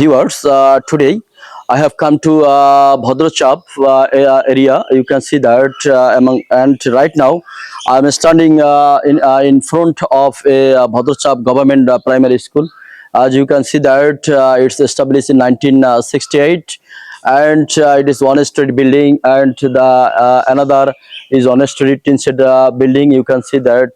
Viewers, today I have come to Bhadrachap area. You can see that and right now I'm standing in front of a Bhadrachap government primary school. As you can see that it's established in 1968, and it is one story building, and the another is one story tin shed building. You can see that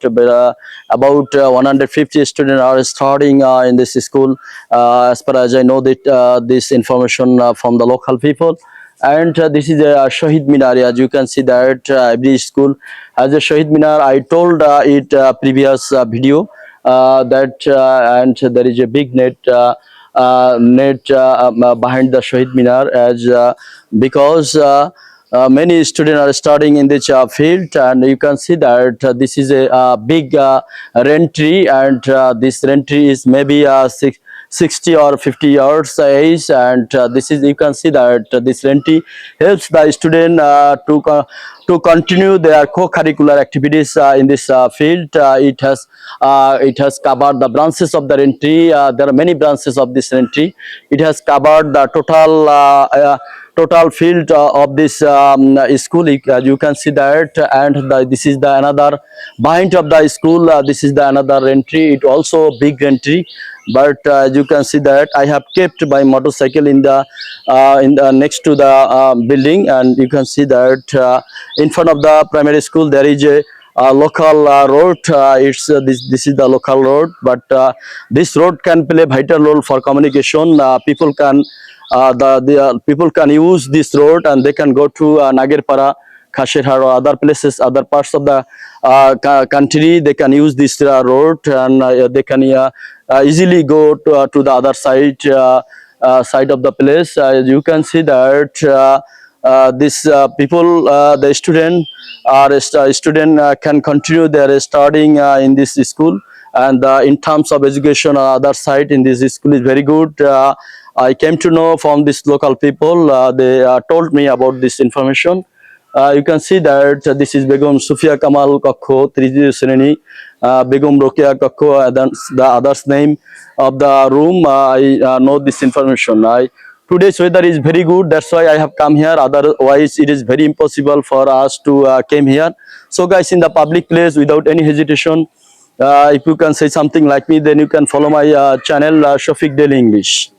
about 150 students are studying in this school. As far as I know that this information from the local people. And this is a Shahid Minar. As you can see that every school has a Shahid Minar. I told it previous video that and there is a big net behind the Shahid Minar, as because many students are studying in this field, and you can see that this is a big rent tree, and this rent tree is maybe 60 or 50 years age, and this is, you can see that this rent tree helps the student to continue their co-curricular activities in this field. It has covered the branches of the rent tree. There are many branches of this rent tree. It has covered the total field of this school. You can see that, and this is the another behind of the school. This is the another entry. It also big entry, but you can see that I have kept my motorcycle in the next to the building, and you can see that in front of the primary school there is a local road. It's this is the local road, but this road can play vital role for communication. The people can use this road, and they can go to Nagerpara, Khashirhar, or other places, other parts of the country. They can use this road, and they can easily go to the other side of the place. You can see that this people, the student can continue their studying in this school, and in terms of education, other side in this school is very good. I came to know from this local people. They told me about this information. You can see that this is Begum Sufia Kamal Kakho, Triji Sreni, Begum Rokia Kakho, the others name of the room. I know this information. Today's weather is very good. That's why I have come here. Otherwise, it is very impossible for us to came here. So, guys, in the public place, without any hesitation, if you can say something like me, then you can follow my channel, Shafiq Daily English.